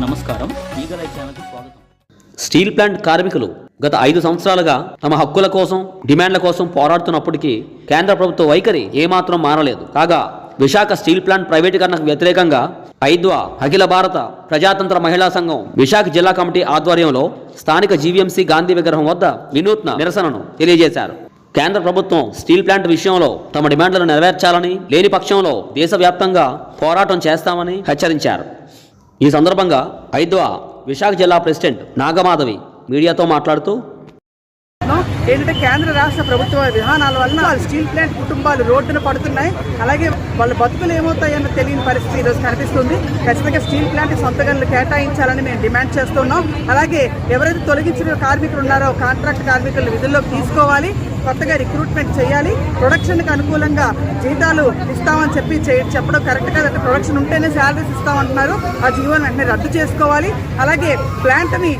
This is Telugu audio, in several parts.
నమస్కారం, ఈగల్ ఐ ఛానల్కి స్వాగతం. స్టీల్ ప్లాంట్ కార్మికులు గత 5 సంవత్సరాలుగా తమ హక్కుల కోసం, డిమాండ్ల కోసం పోరాడుతున్నప్పటికీ కేంద్ర ప్రభుత్వ వైఖరి ఏమాత్రం మారలేదు. కాగా విశాఖ స్టీల్ ప్లాంట్ ప్రైవేటీకరణకు వ్యతిరేకంగా ఐద్వా అఖిల భారత ప్రజాతంత్ర మహిళా సంఘం విశాఖ జిల్లా కమిటీ ఆధ్వర్యంలో స్థానిక జీవీఎంసీ గాంధీ విగ్రహం వద్ద వినూత్న నిరసనను తెలియజేశారు. కేంద్ర ప్రభుత్వం స్టీల్ ప్లాంట్ విషయంలో తమ డిమాండ్లను నెరవేర్చాలని, లేని పక్షంలో దేశవ్యాప్తంగా పోరాటం చేస్తామని హెచ్చరించారు. ఈ సందర్భంగా ఐద్వా విశాఖ జిల్లా ప్రెసిడెంట్ నాగమాధవి మీడియాతో మాట్లాడుతూ, ఏంటంటే కేంద్ర రాష్ట్ర ప్రభుత్వ విధానాల వలన స్టీల్ ప్లాంట్ కుటుంబాలు రోడ్డున పడుతున్నాయి. అలాగే వాళ్ళ బతుకులు ఏమవుతాయన్న తెలియని పరిస్థితి ఈరోజు కనిపిస్తుంది. ఖచ్చితంగా స్టీల్ ప్లాంట్ సొంత గనులు కేటాయించాలని మేము డిమాండ్ చేస్తున్నాం. అలాగే ఎవరైతే తొలగించిన కార్మికులు ఉన్నారో కాంట్రాక్ట్ కార్మికులను విధుల్లోకి తీసుకోవాలి, కొత్తగా రిక్రూట్మెంట్ చేయాలి, ప్రొడక్షన్కి అనుకూలంగా జీతాలు ఇస్తామని చెప్పడం కరెక్ట్ కాదంటే ప్రొడక్షన్ ఉంటేనే శాలరీస్ ఇస్తామంటున్నారు. ఆ జీవోని వెంటనే రద్దు చేసుకోవాలి. అలాగే ప్లాంట్ని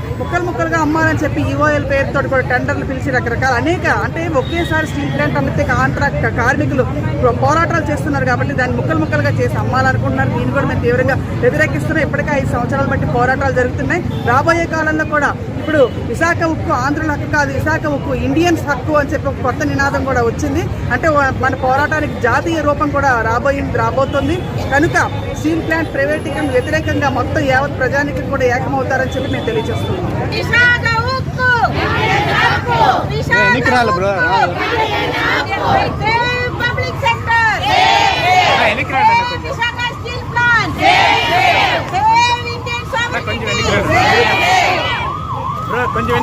ముక్కలుగా అమ్మాలని చెప్పి ఈఓఎల్ పేరుతో కూడా టెండర్లు పిలిచి రకరకాల అంటే ఒకేసారి స్టీల్ ప్లాంట్ అమ్మితే కాంట్రాక్ట్ కార్మికులు పోరాటాలు చేస్తున్నారు కాబట్టి దాన్ని ముక్కలుగా చేసి అమ్మాలనుకుంటున్నారు. దీన్ని కూడా మేము తీవ్రంగా వ్యతిరేకిస్తున్నాం. ఇప్పటికే 5 సంవత్సరాలు బట్టి పోరాటాలు జరుగుతున్నాయి. రాబోయే కాలంలో కూడా ఇప్పుడు విశాఖ ఉక్కు ఆంధ్రుల హక్కు కాదు, విశాఖ ఉక్కు ఇండియన్స్ హక్కు అని చెప్పి ఒక కొత్త నినాదం కూడా వచ్చింది. అంటే మన పోరాటానికి జాతీయ రూపం కూడా రాబోతుంది. కనుక స్టీల్ ప్లాంట్ ప్రైవేటీకరణ వ్యతిరేకంగా మొత్తం యావత్ ప్రజానికి కూడా ఏకమవుతారని చెప్పి మేము తెలియజేస్తున్నాం. కొంచెం